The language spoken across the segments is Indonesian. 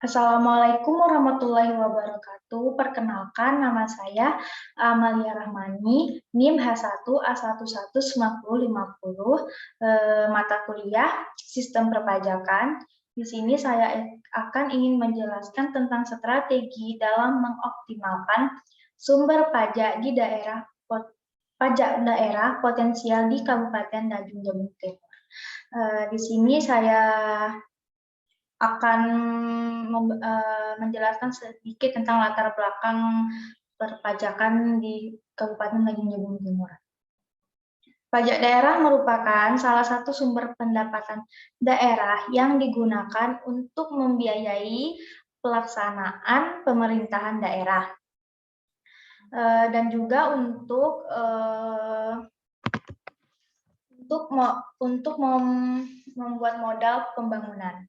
Assalamualaikum warahmatullahi wabarakatuh. Perkenalkan, nama saya Amalia Rahmani, NIM H1 A119050, mata kuliah Sistem Perpajakan. Di sini saya akan ingin menjelaskan tentang strategi dalam mengoptimalkan sumber pajak di pajak daerah potensial di Kabupaten Tanjung Jabung Timur. Di sini saya akan menjelaskan sedikit tentang latar belakang perpajakan di Kabupaten Tanjung Jabung Timur. Pajak daerah merupakan salah satu sumber pendapatan daerah yang digunakan untuk membiayai pelaksanaan pemerintahan daerah dan juga untuk membuat modal pembangunan.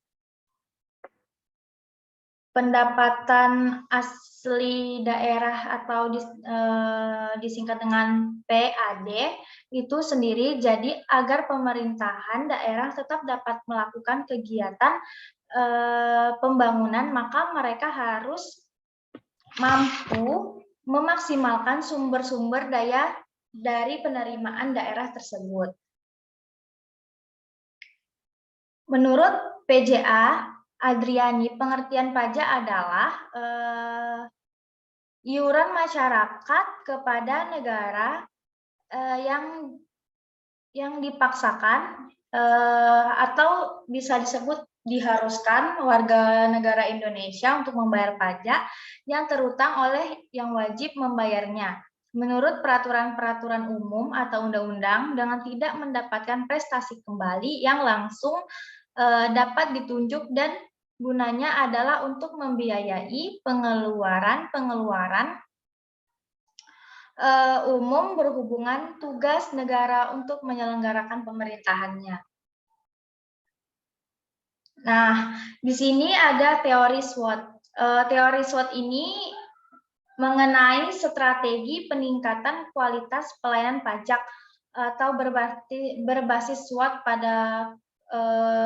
Pendapatan asli daerah atau disingkat dengan PAD itu sendiri jadi agar pemerintahan daerah tetap dapat melakukan kegiatan pembangunan, maka mereka harus mampu memaksimalkan sumber-sumber daya dari penerimaan daerah tersebut. Menurut PJA Adriani, pengertian pajak adalah iuran masyarakat kepada negara yang dipaksakan atau bisa disebut diharuskan warga negara Indonesia untuk membayar pajak yang terutang oleh yang wajib membayarnya. Menurut peraturan-peraturan umum atau undang-undang dengan tidak mendapatkan prestasi kembali yang langsung dapat ditunjuk dan gunanya adalah untuk membiayai pengeluaran umum berhubungan tugas negara untuk menyelenggarakan pemerintahannya. Nah, di sini ada teori SWOT. Teori SWOT ini mengenai strategi peningkatan kualitas pelayanan pajak atau berbasis SWOT pada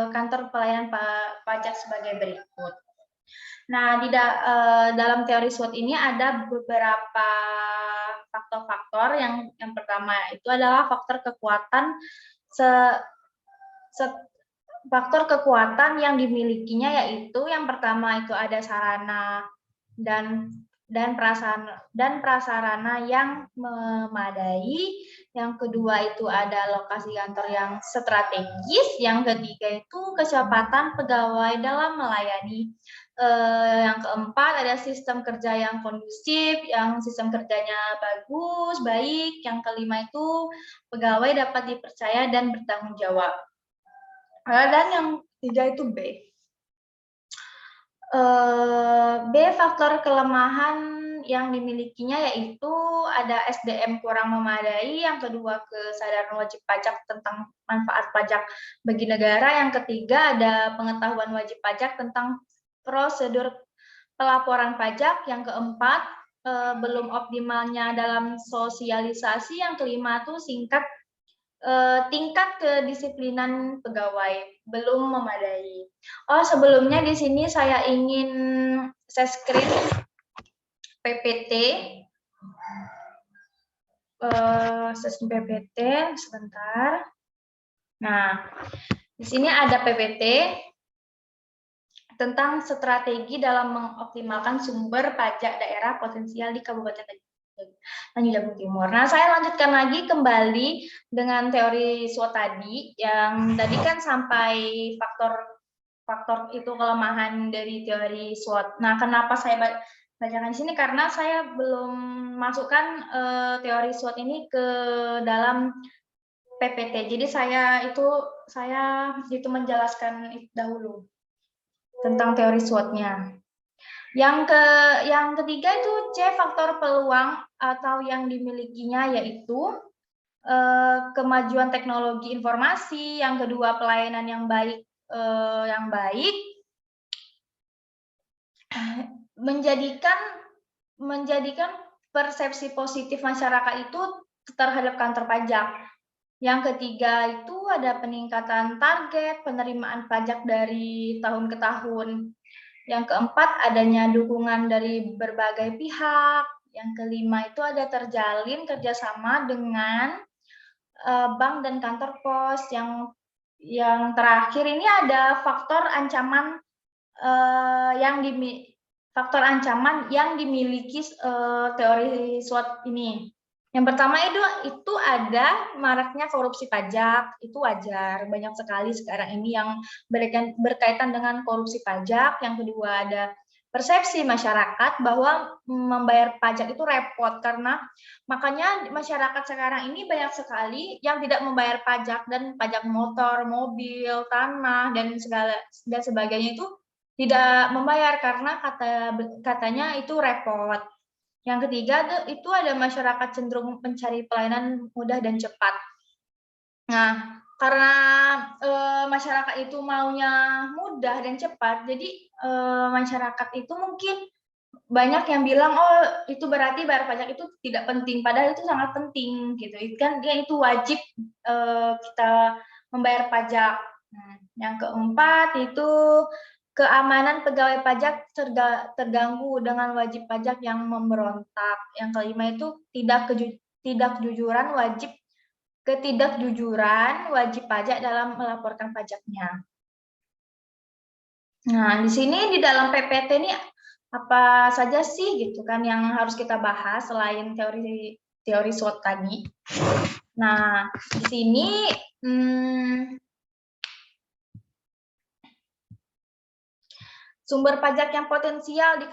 kantor pelayanan pajak sebagai berikut. Nah, dalam teori SWOT ini ada beberapa faktor-faktor. Yang pertama itu adalah faktor kekuatan yang dimilikinya, yaitu yang pertama itu ada sarana dan prasarana yang memadai. Yang kedua itu ada lokasi kantor yang strategis. Yang ketiga itu kecepatan pegawai dalam melayani. Yang keempat ada sistem kerja yang kondusif, yang sistem kerjanya bagus, baik. Yang kelima itu pegawai dapat dipercaya dan bertanggung jawab. Dan yang ketiga itu B. Faktor kelemahan yang dimilikinya yaitu ada SDM kurang memadai, yang kedua kesadaran wajib pajak tentang manfaat pajak bagi negara, yang ketiga ada pengetahuan wajib pajak tentang prosedur pelaporan pajak, yang keempat belum optimalnya dalam sosialisasi, yang kelima itu tingkat kedisiplinan pegawai belum memadai. Sebelumnya di sini saya ingin share screen PPT. Sebentar. Nah, di sini ada PPT tentang strategi dalam mengoptimalkan sumber pajak daerah potensial di Kabupaten Tanjung Jabung Timur. Nah, saya lanjutkan lagi kembali dengan teori SWOT tadi, yang tadi kan sampai faktor itu kelemahan dari teori SWOT. Nah, kenapa saya bacakan di sini? Karena saya belum masukkan teori SWOT ini ke dalam PPT. Jadi saya itu menjelaskan dahulu tentang teori SWOT-nya. Yang ketiga itu C, faktor peluang atau yang dimilikinya, yaitu kemajuan teknologi informasi. Yang kedua pelayanan yang baik menjadikan persepsi positif masyarakat itu terhadap kantor pajak. Yang ketiga itu ada peningkatan target penerimaan pajak dari tahun ke tahun. Yang keempat, adanya dukungan dari berbagai pihak. Yang kelima itu ada terjalin kerjasama dengan bank dan kantor pos. Yang terakhir ini ada faktor ancaman yang dimiliki teori SWOT ini. Yang pertama itu ada maraknya korupsi pajak, itu wajar, banyak sekali sekarang ini yang berkaitan dengan korupsi pajak. Yang kedua ada persepsi masyarakat bahwa membayar pajak itu repot, karena makanya masyarakat sekarang ini banyak sekali yang tidak membayar pajak, dan pajak motor, mobil, tanah, dan sebagainya itu tidak membayar karena katanya itu repot. Yang ketiga itu ada masyarakat cenderung mencari pelayanan mudah dan cepat. Nah, karena masyarakat itu maunya mudah dan cepat, jadi masyarakat itu mungkin banyak yang bilang, oh itu berarti bayar pajak itu tidak penting, padahal itu sangat penting gitu. Kan dia itu wajib kita membayar pajak. Nah, yang keempat itu keamanan pegawai pajak terganggu dengan wajib pajak yang memberontak. Yang kelima itu ketidakjujuran wajib pajak dalam melaporkan pajaknya. Nah, di sini di dalam PPT ini apa saja sih gitu kan yang harus kita bahas selain teori SWOT tadi. Nah, di sini sumber pajak yang potensial di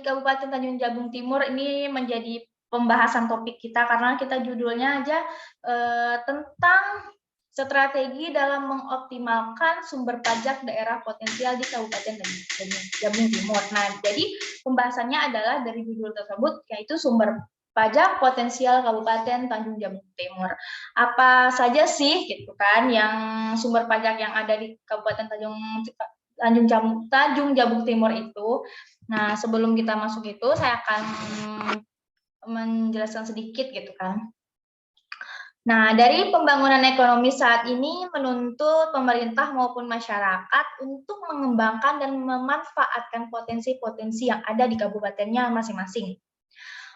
Kabupaten Tanjung Jabung Timur ini menjadi pembahasan topik kita, karena kita judulnya aja tentang strategi dalam mengoptimalkan sumber pajak daerah potensial di Kabupaten Tanjung Jabung Timur. Nah, jadi pembahasannya adalah dari judul tersebut, yaitu sumber pajak potensial Kabupaten Tanjung Jabung Timur. Apa saja sih gitu kan yang sumber pajak yang ada di Kabupaten Tanjung Jabung Timur itu. Nah, sebelum kita masuk itu, saya akan menjelaskan sedikit gitu kan. Nah, dari pembangunan ekonomi saat ini menuntut pemerintah maupun masyarakat untuk mengembangkan dan memanfaatkan potensi-potensi yang ada di kabupatennya masing-masing.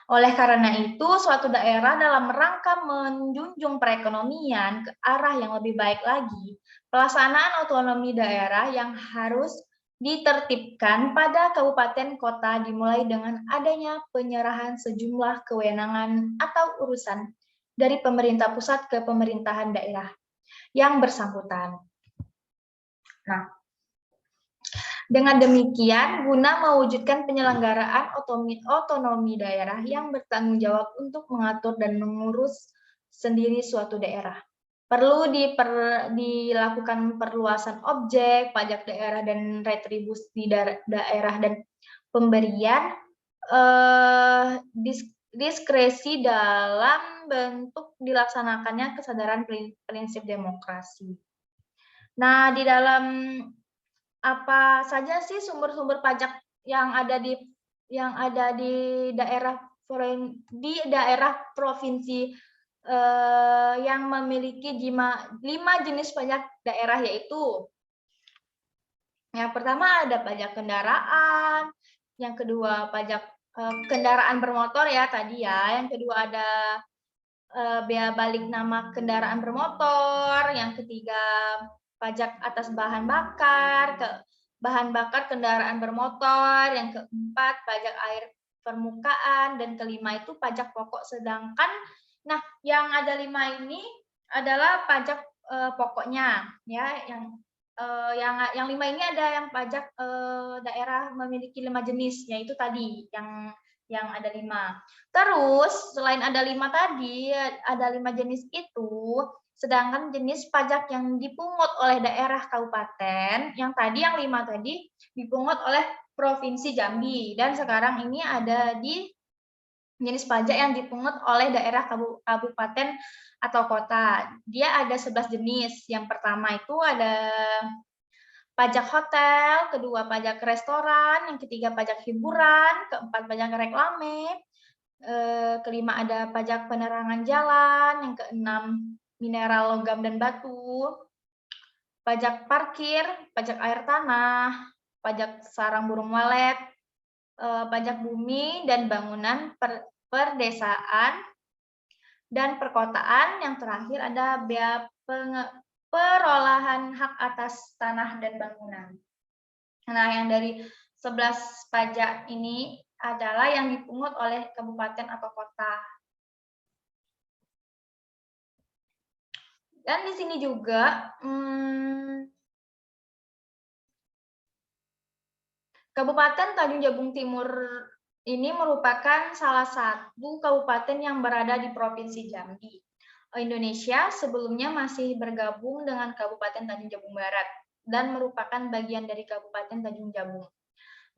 Oleh karena itu, suatu daerah dalam rangka menjunjung perekonomian ke arah yang lebih baik lagi, pelaksanaan otonomi daerah yang harus ditertibkan pada kabupaten kota dimulai dengan adanya penyerahan sejumlah kewenangan atau urusan dari pemerintah pusat ke pemerintahan daerah yang bersangkutan. Nah, dengan demikian, guna mewujudkan penyelenggaraan otonomi daerah yang bertanggung jawab untuk mengatur dan mengurus sendiri suatu daerah. Perlu dilakukan perluasan objek, pajak daerah, dan retribusi di daerah, dan pemberian diskresi dalam bentuk dilaksanakannya kesadaran prinsip demokrasi. Nah, di dalam apa saja sih sumber-sumber pajak yang ada di daerah provinsi yang memiliki 5 jenis pajak daerah, yaitu yang pertama ada pajak kendaraan, yang kedua pajak kendaraan bermotor ya tadi ya, yang kedua ada bea balik nama kendaraan bermotor, yang ketiga pajak atas bahan bakar kendaraan bermotor, yang keempat pajak air permukaan, dan kelima itu pajak pokok. Sedangkan nah yang ada 5 ini adalah pajak pokoknya ya, yang 5 ini ada yang pajak daerah memiliki 5 jenis, yaitu tadi yang ada 5. Terus selain ada 5 tadi, ada 5 jenis itu, sedangkan jenis pajak yang dipungut oleh daerah kabupaten, yang 5 tadi dipungut oleh Provinsi Jambi, dan sekarang ini ada di jenis pajak yang dipungut oleh daerah kabupaten atau kota. Dia ada 11 jenis. Yang pertama itu ada pajak hotel, kedua pajak restoran, yang ketiga pajak hiburan, keempat pajak reklame, kelima ada pajak penerangan jalan, yang keenam mineral logam dan batu, pajak parkir, pajak air tanah, pajak sarang burung walet, pajak bumi dan bangunan, perdesaan, dan perkotaan. Yang terakhir ada bea perolahan hak atas tanah dan bangunan. Nah, yang dari 11 pajak ini adalah yang dipungut oleh kabupaten atau kota. Dan di sini juga Kabupaten Tanjung Jabung Timur ini merupakan salah satu kabupaten yang berada di Provinsi Jambi, Indonesia. Sebelumnya masih bergabung dengan Kabupaten Tanjung Jabung Barat dan merupakan bagian dari Kabupaten Tanjung Jabung.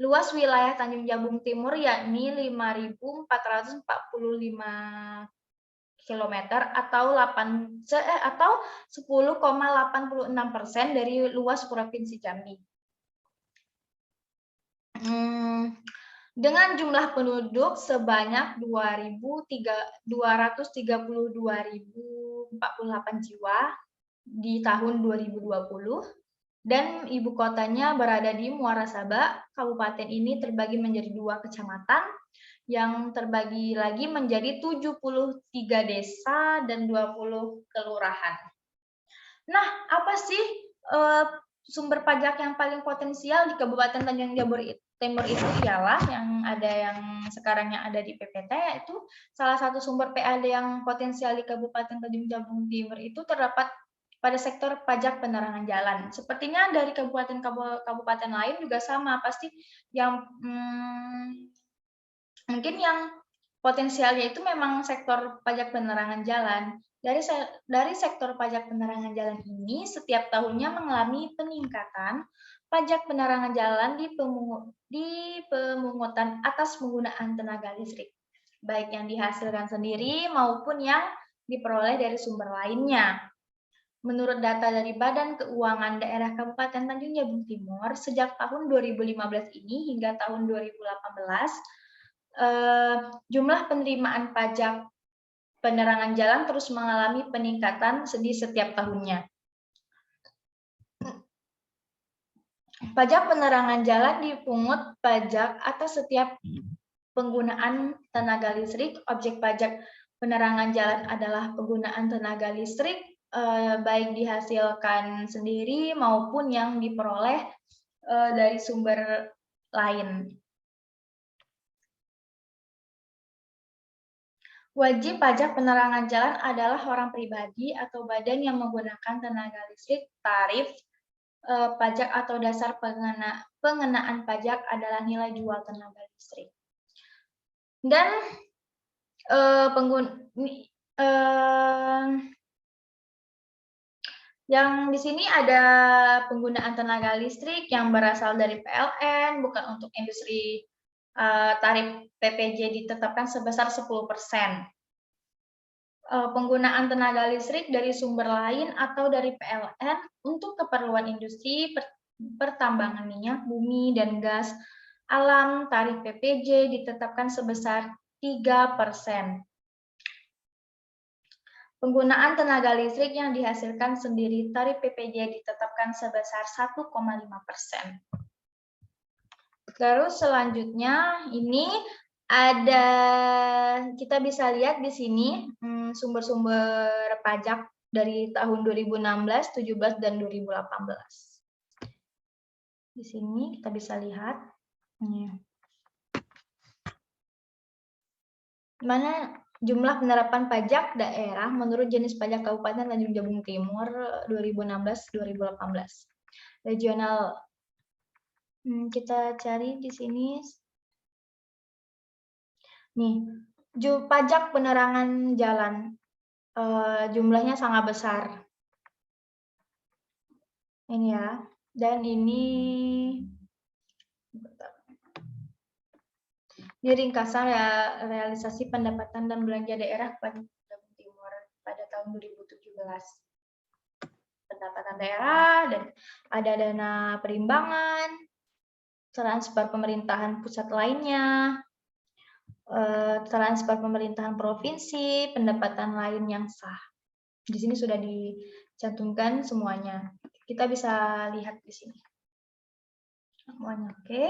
Luas wilayah Tanjung Jabung Timur yakni 5.445 km atau 10,86% dari luas Provinsi Jambi. Dengan jumlah penduduk sebanyak 232.048 jiwa di tahun 2020 dan ibu kotanya berada di Muara Sabak. Kabupaten ini terbagi menjadi 2 kecamatan yang terbagi lagi menjadi 73 desa dan 20 kelurahan. Nah, apa sih sumber pajak yang paling potensial di Kabupaten Tanjung Jabung Timur itu? Ialah yang sekarang yang ada di PPT, yaitu salah satu sumber PAD yang potensial di Kabupaten Tanjung Jabung Timur itu terdapat pada sektor pajak penerangan jalan. Sepertinya dari kabupaten lain juga sama, pasti yang mungkin yang potensialnya itu memang sektor pajak penerangan jalan. Dari sektor pajak penerangan jalan ini setiap tahunnya mengalami peningkatan pajak penerangan jalan di pemungutan atas penggunaan tenaga listrik, baik yang dihasilkan sendiri maupun yang diperoleh dari sumber lainnya. Menurut data dari Badan Keuangan Daerah Kabupaten Tanjung Jabung Timur, sejak tahun 2015 ini hingga tahun 2018, jumlah penerimaan pajak penerangan jalan terus mengalami peningkatan di setiap tahunnya. Pajak penerangan jalan dipungut pajak atas setiap penggunaan tenaga listrik. Objek pajak penerangan jalan adalah penggunaan tenaga listrik, baik dihasilkan sendiri maupun yang diperoleh dari sumber lain. Wajib pajak penerangan jalan adalah orang pribadi atau badan yang menggunakan tenaga listrik. Tarif pajak atau dasar pengenaan pajak adalah nilai jual tenaga listrik. Dan yang di sini ada penggunaan tenaga listrik yang berasal dari PLN, bukan untuk industri. Tarif PPJ ditetapkan sebesar 10%. Penggunaan tenaga listrik dari sumber lain atau dari PLN untuk keperluan industri, pertambangan minyak, bumi, dan gas alam, tarif PPJ ditetapkan sebesar 3%. Penggunaan tenaga listrik yang dihasilkan sendiri, tarif PPJ ditetapkan sebesar 1,5%. Terus selanjutnya ini ada, kita bisa lihat di sini sumber-sumber pajak dari tahun 2016, 17, dan 2018. Di sini kita bisa lihat mana jumlah penerapan pajak daerah menurut jenis pajak Kabupaten Tanjung Jabung Timur 2016-2018. Regional, kita cari di sini. Nih, pajak penerangan jalan jumlahnya sangat besar. Ini ya, dan ini ringkasan realisasi pendapatan dan belanja daerah Kabupaten Jabung Timur pada tahun 2017. Pendapatan daerah, dan ada dana perimbangan, transfer pemerintahan pusat lainnya, transfer pemerintahan provinsi, pendapatan lain yang sah. Di sini sudah dicantumkan semuanya. Kita bisa lihat di sini. Semuanya oke.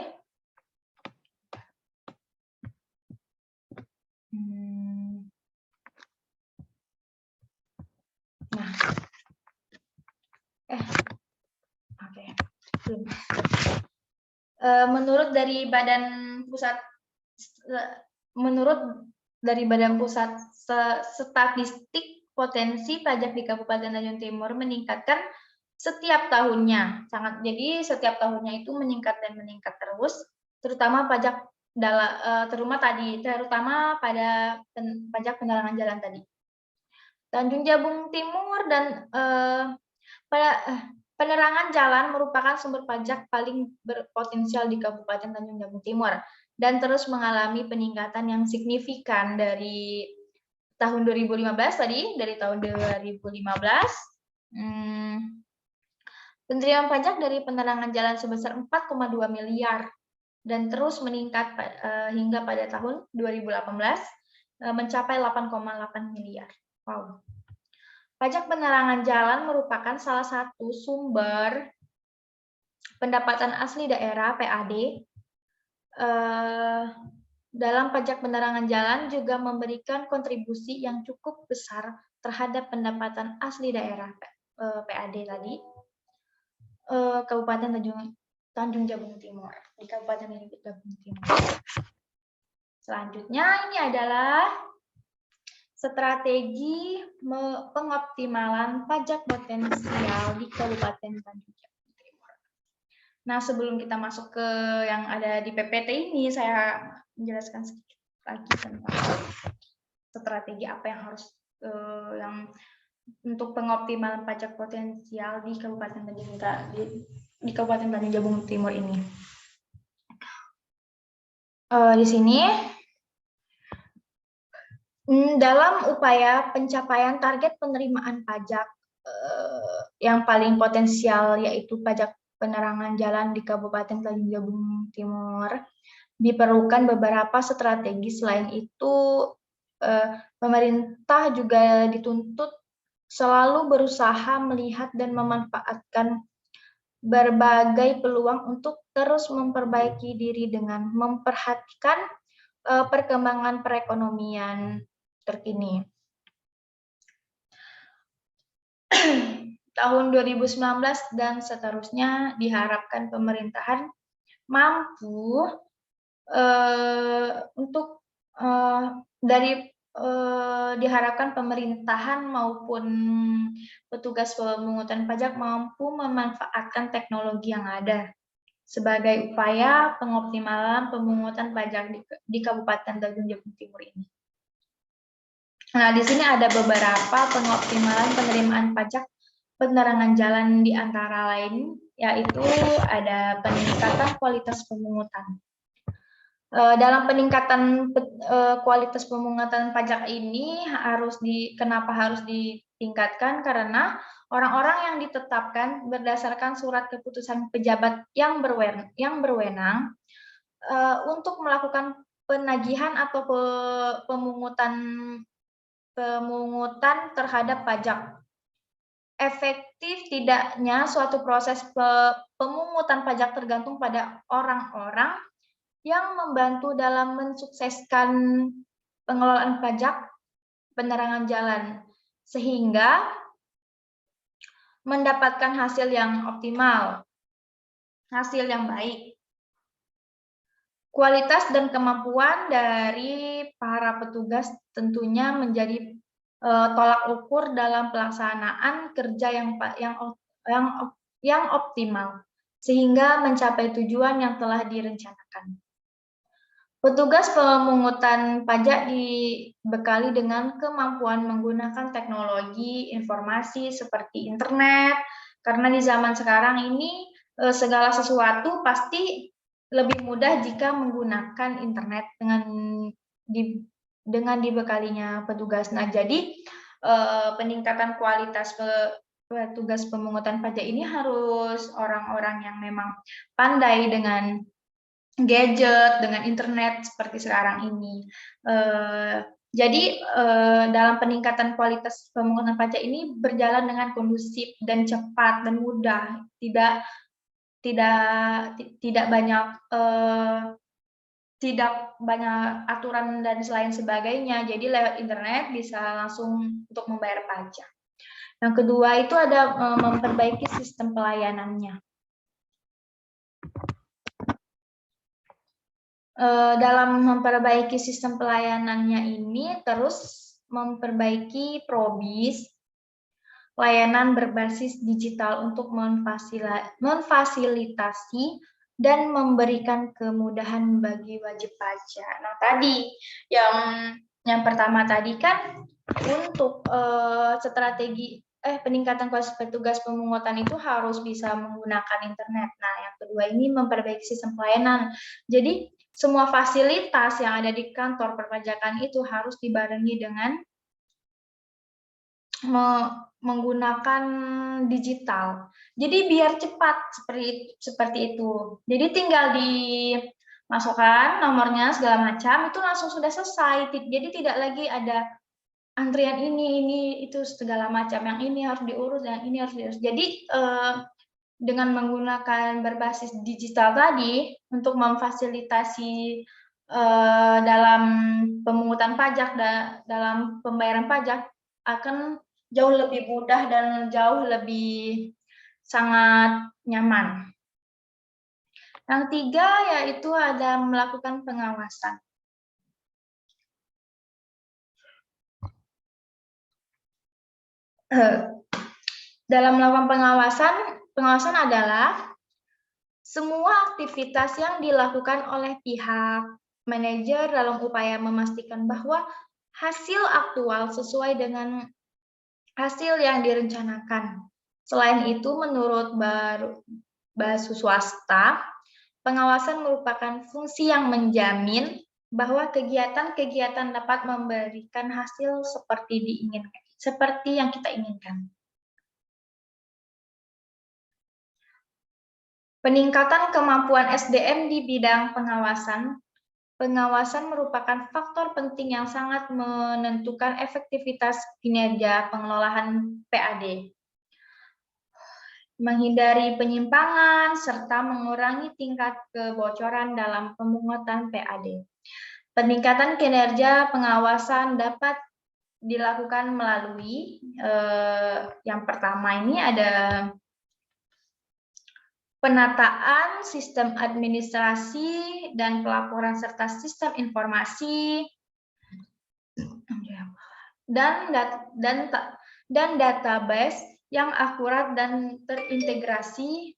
Nah, oke. Menurut dari Badan Pusat Statistik, potensi pajak di Kabupaten Tanjung Timur meningkatkan setiap tahunnya. Jadi setiap tahunnya itu meningkat dan meningkat terus, terutama terutama pada pajak penerangan jalan tadi. Tanjung Jabung Timur dan penerangan jalan merupakan sumber pajak paling berpotensial di Kabupaten Tanjung Jabung Timur dan terus mengalami peningkatan yang signifikan dari tahun 2015 tadi, dari tahun 2015. Penerimaan pajak dari penerangan jalan sebesar 4,2 miliar dan terus meningkat hingga pada tahun 2018 mencapai 8,8 miliar. Wow. Pajak penerangan jalan merupakan salah satu sumber pendapatan asli daerah (PAD). Dalam pajak penerangan jalan juga memberikan kontribusi yang cukup besar terhadap pendapatan asli daerah (PAD) tadi. Kabupaten Tanjung Jabung Timur, di Kabupaten Tanjung Jabung Timur. Selanjutnya ini adalah strategi pengoptimalan pajak potensial di Kabupaten Tanjung Jabung Timur. Nah, sebelum kita masuk ke yang ada di PPT ini, saya menjelaskan sedikit lagi tentang strategi apa yang harus untuk pengoptimalan pajak potensial di Kabupaten Tanjung Jabung Timur ini. Di sini dalam upaya pencapaian target penerimaan pajak yang paling potensial, yaitu pajak penerangan jalan di Kabupaten Tanjung Jabung Timur, diperlukan beberapa strategi. Selain itu, pemerintah juga dituntut selalu berusaha melihat dan memanfaatkan berbagai peluang untuk terus memperbaiki diri dengan memperhatikan perkembangan perekonomian terkini. Tahun 2019 dan seterusnya diharapkan pemerintahan mampu diharapkan pemerintahan maupun petugas pemungutan pajak mampu memanfaatkan teknologi yang ada sebagai upaya pengoptimalan pemungutan pajak di Kabupaten Tanjung Jabung Timur ini. Nah, di sini ada beberapa pengoptimalan penerimaan pajak penerangan jalan, di antara lain yaitu ada peningkatan kualitas pemungutan. Dalam peningkatan kualitas pemungutan pajak ini kenapa harus ditingkatkan? Karena orang-orang yang ditetapkan berdasarkan surat keputusan pejabat yang berwenang untuk melakukan penagihan atau pemungutan terhadap pajak. Efektif tidaknya suatu proses pemungutan pajak tergantung pada orang-orang yang membantu dalam mensukseskan pengelolaan pajak penerangan jalan, sehingga mendapatkan hasil yang optimal, hasil yang baik. Kualitas dan kemampuan dari para petugas tentunya menjadi tolak ukur dalam pelaksanaan kerja yang optimal, sehingga mencapai tujuan yang telah direncanakan. Petugas pemungutan pajak dibekali dengan kemampuan menggunakan teknologi informasi seperti internet, karena di zaman sekarang ini segala sesuatu pasti lebih mudah jika menggunakan internet dengan dibekalinya petugas. Nah, jadi peningkatan kualitas petugas pemungutan pajak ini harus orang-orang yang memang pandai dengan gadget, dengan internet seperti sekarang ini. Jadi dalam peningkatan kualitas pemungutan pajak ini berjalan dengan kondusif dan cepat dan mudah, tidak tidak banyak aturan dan lain sebagainya. Jadi lewat internet bisa langsung untuk membayar pajak. Yang kedua itu ada memperbaiki sistem pelayanannya. Dalam memperbaiki sistem pelayanannya ini terus memperbaiki PROBIS, layanan berbasis digital untuk memfasilitasi dan memberikan kemudahan bagi wajib pajak. Nah, tadi yang pertama tadi kan untuk strategi peningkatan kualitas petugas pemungutan itu harus bisa menggunakan internet. Nah, yang kedua ini memperbaiki sistem pelayanan. Jadi semua fasilitas yang ada di kantor perpajakan itu harus dibarengi dengan menggunakan digital. Jadi biar cepat seperti itu. Jadi tinggal dimasukkan nomornya segala macam itu langsung sudah selesai. Jadi tidak lagi ada antrian ini itu segala macam. Yang ini harus diurus, yang ini harus diurus. Jadi dengan menggunakan berbasis digital tadi untuk memfasilitasi dalam pemungutan pajak dalam pembayaran pajak akan jauh lebih mudah dan jauh lebih sangat nyaman. Yang tiga yaitu ada melakukan pengawasan. Dalam melakukan pengawasan adalah semua aktivitas yang dilakukan oleh pihak manajer dalam upaya memastikan bahwa hasil aktual sesuai dengan hasil yang direncanakan. Selain itu, menurut Basu swasta, pengawasan merupakan fungsi yang menjamin bahwa kegiatan-kegiatan dapat memberikan hasil seperti yang kita inginkan. Peningkatan kemampuan SDM di bidang pengawasan. Pengawasan merupakan faktor penting yang sangat menentukan efektivitas kinerja pengelolaan PAD. Menghindari penyimpangan serta mengurangi tingkat kebocoran dalam pemungutan PAD. Peningkatan kinerja pengawasan dapat dilakukan melalui yang pertama ini ada penataan sistem administrasi dan pelaporan serta sistem informasi dan database yang akurat dan terintegrasi.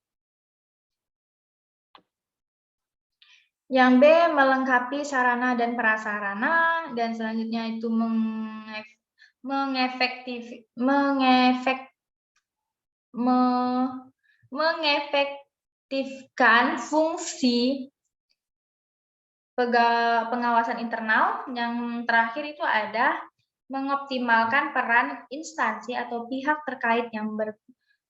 Yang B, melengkapi sarana dan prasarana, dan selanjutnya itu mengefektifkan fungsi pengawasan internal. Yang terakhir itu ada mengoptimalkan peran instansi atau pihak terkait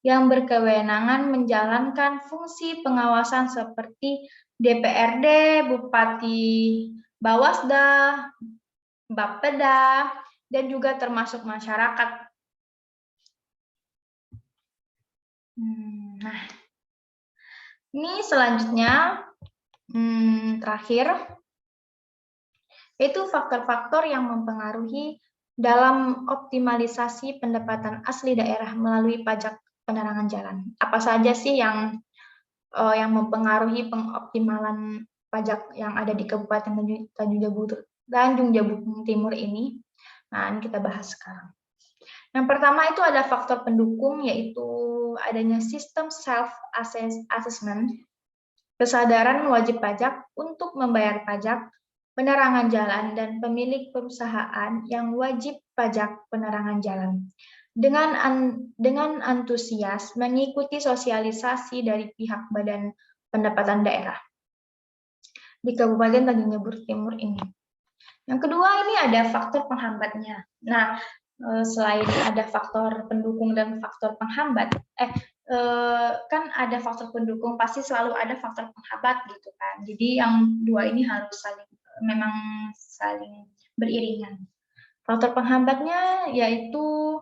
yang berkewenangan menjalankan fungsi pengawasan seperti DPRD, Bupati, Bawasda, Bapeda, dan juga termasuk masyarakat. Nah, ini selanjutnya terakhir, itu faktor-faktor yang mempengaruhi dalam optimalisasi pendapatan asli daerah melalui pajak penerangan jalan. Apa saja sih yang mempengaruhi pengoptimalan pajak yang ada di Kabupaten Tanjung Jabung Timur ini? Nah, ini kita bahas sekarang. Yang pertama itu ada faktor pendukung, yaitu adanya sistem self-assessment, kesadaran wajib pajak untuk membayar pajak, penerangan jalan, dan pemilik perusahaan yang wajib pajak penerangan jalan. Dengan antusias mengikuti sosialisasi dari pihak Badan Pendapatan Daerah di Kabupaten Tanjung Jabung Timur ini. Yang kedua ini ada faktor penghambatnya. Nah, selain ada faktor pendukung dan faktor penghambat, kan ada faktor pendukung, pasti selalu ada faktor penghambat gitu kan. Jadi yang dua ini harus saling beriringan. Faktor penghambatnya yaitu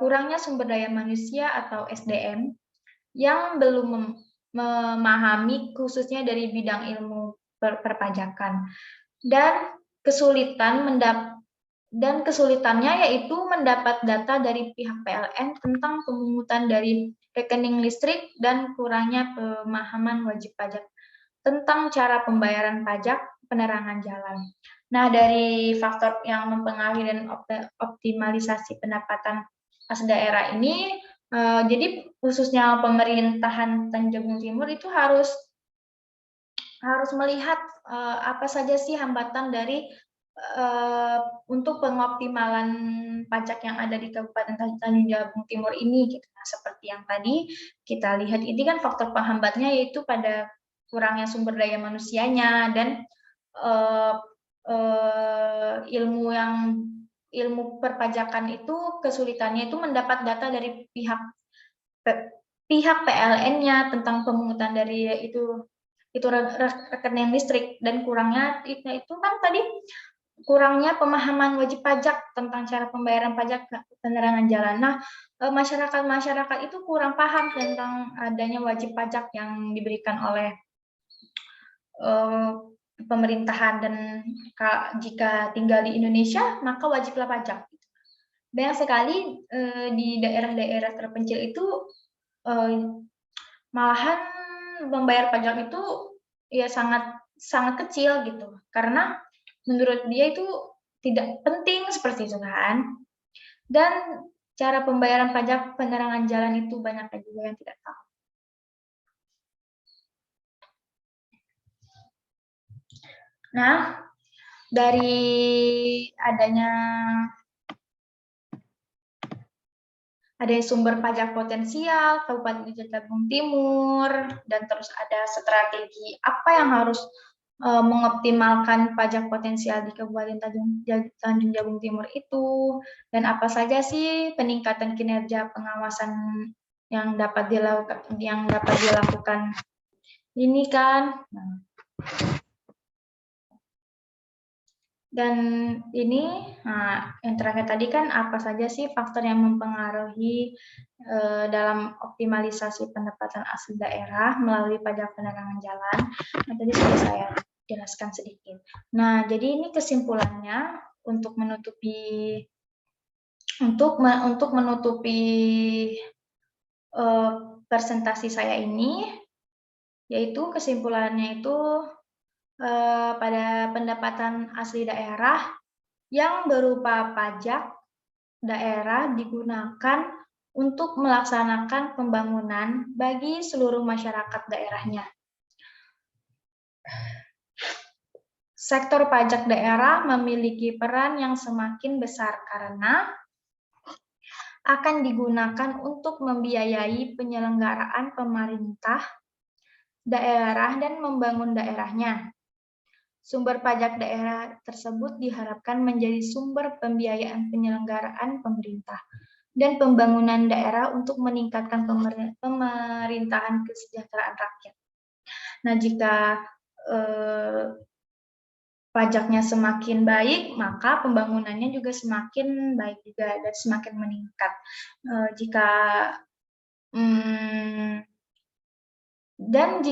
kurangnya sumber daya manusia atau SDM yang belum memahami khususnya dari bidang ilmu perpajakan. Dan kesulitannya yaitu mendapat data dari pihak PLN tentang pemungutan dari rekening listrik dan kurangnya pemahaman wajib pajak tentang cara pembayaran pajak penerangan jalan. Nah, dari faktor yang mempengaruhi dan optimalisasi pendapatan as daerah ini, jadi khususnya pemerintahan Tanjung Timur itu harus melihat apa saja sih hambatan dari untuk pengoptimalan pajak yang ada di Kabupaten Tanjung Jabung Timur ini, gitu. Nah, seperti yang tadi kita lihat, ini kan faktor penghambatnya yaitu pada kurangnya sumber daya manusianya dan ilmu perpajakan itu kesulitannya itu mendapat data dari pihak PLN-nya tentang pemungutan dari itu rekening listrik, dan kurangnya itu kan tadi kurangnya pemahaman wajib pajak tentang cara pembayaran pajak penerangan jalan. Nah, masyarakat itu kurang paham tentang adanya wajib pajak yang diberikan oleh pemerintahan, dan jika tinggal di Indonesia maka wajiblah pajak. Banyak sekali di daerah-daerah terpencil itu malahan membayar pajak itu ya sangat kecil gitu, karena menurut dia itu tidak penting seperti itu kan. Dan cara pembayaran pajak penerangan jalan itu banyak juga yang tidak tahu. Nah, dari adanya sumber pajak potensial Kabupaten Jabung Timur, dan terus ada strategi apa yang harus mengoptimalkan pajak potensial di Kabupaten Tanjung Jabung Timur itu, dan apa saja sih peningkatan kinerja pengawasan yang dapat dilakukan ini kan. Nah, dan ini, yang terakhir tadi kan apa saja sih faktor yang mempengaruhi dalam optimalisasi pendapatan asli daerah melalui pajak penerangan jalan. Nah, tadi sudah saya jelaskan sedikit. Nah, jadi ini kesimpulannya untuk menutupi presentasi saya ini, yaitu kesimpulannya itu pada pendapatan asli daerah yang berupa pajak daerah digunakan untuk melaksanakan pembangunan bagi seluruh masyarakat daerahnya. Sektor pajak daerah memiliki peran yang semakin besar karena akan digunakan untuk membiayai penyelenggaraan pemerintah daerah dan membangun daerahnya. Sumber pajak daerah tersebut diharapkan menjadi sumber pembiayaan penyelenggaraan pemerintah dan pembangunan daerah untuk meningkatkan pemerintahan kesejahteraan rakyat. Nah, jika pajaknya semakin baik, maka pembangunannya juga semakin baik juga dan semakin meningkat. Dan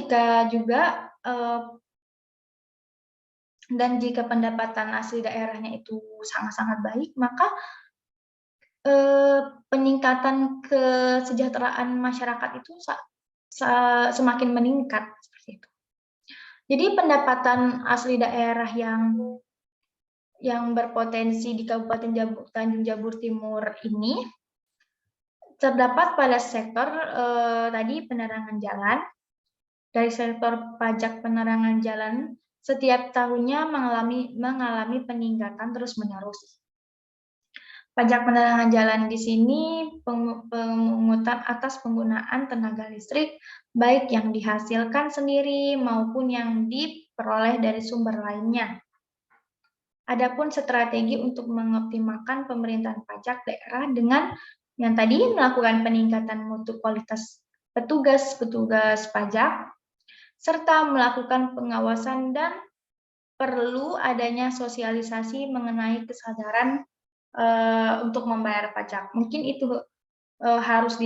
jika pendapatan asli daerahnya itu sangat-sangat baik, maka peningkatan kesejahteraan masyarakat itu semakin meningkat seperti itu. Jadi pendapatan asli daerah yang berpotensi di Kabupaten Tanjung Jabung Timur ini terdapat pada sektor tadi penerangan jalan. Dari sektor pajak penerangan jalan setiap tahunnya mengalami peningkatan terus-menerus. Pajak penerangan jalan di sini pemungutan atas penggunaan tenaga listrik, baik yang dihasilkan sendiri maupun yang diperoleh dari sumber lainnya. Adapun strategi untuk mengoptimalkan pemerintahan pajak daerah dengan yang tadi melakukan peningkatan mutu kualitas petugas pajak, serta melakukan pengawasan, dan perlu adanya sosialisasi mengenai kesadaran untuk membayar pajak. Mungkin itu harus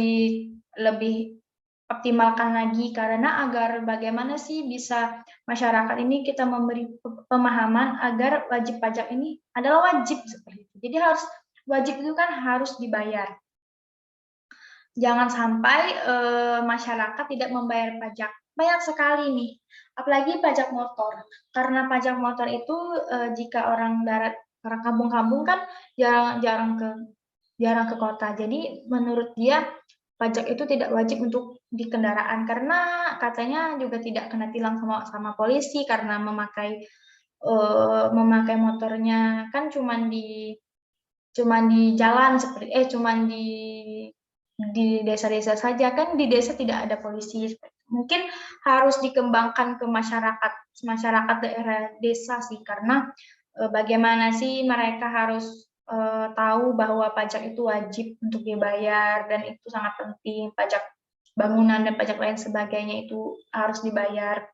lebih optimalkan lagi, karena agar bagaimana sih bisa masyarakat ini kita memberi pemahaman agar wajib pajak ini adalah wajib seperti itu. Jadi wajib itu kan harus dibayar. Jangan sampai masyarakat tidak membayar pajak. Banyak sekali nih, apalagi pajak motor. Karena pajak motor itu jika orang kampung-kampung kan jarang ke kota. Jadi menurut dia pajak itu tidak wajib untuk di kendaraan karena katanya juga tidak kena tilang sama polisi karena memakai motornya kan cuman di jalan cuman di desa-desa saja, kan di desa tidak ada polisi. Mungkin harus dikembangkan ke masyarakat daerah desa sih, karena bagaimana sih mereka harus tahu bahwa pajak itu wajib untuk dibayar dan itu sangat penting. Pajak bangunan dan pajak lain sebagainya itu harus dibayar.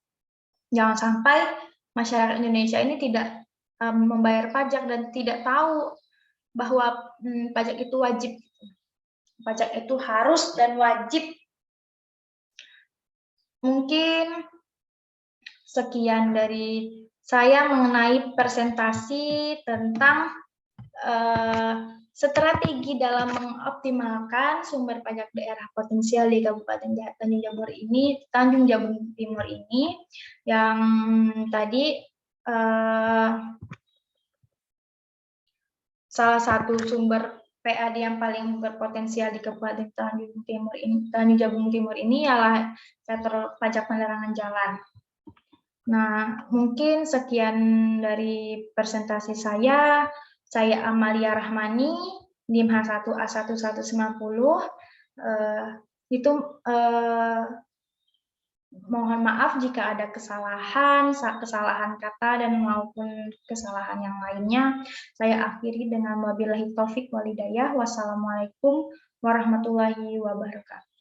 Jangan sampai masyarakat Indonesia ini tidak membayar pajak dan tidak tahu bahwa pajak itu wajib. Pajak itu harus dan wajib. Mungkin sekian dari saya mengenai presentasi tentang strategi dalam mengoptimalkan sumber pajak daerah potensial di Kabupaten Tanjung Jabung Timur ini, yang tadi salah satu sumber PAD yang paling berpotensial di Kabupaten Tanjung Jabung Timur ini ialah sektor pajak penerangan jalan. Nah, mungkin sekian dari presentasi saya. Saya Amalia Rahmani, NIM H1A1190. Mohon maaf jika ada kesalahan kata dan maupun kesalahan yang lainnya. Saya akhiri dengan wabillahi taufik walhidayah. Wassalamualaikum warahmatullahi wabarakatuh.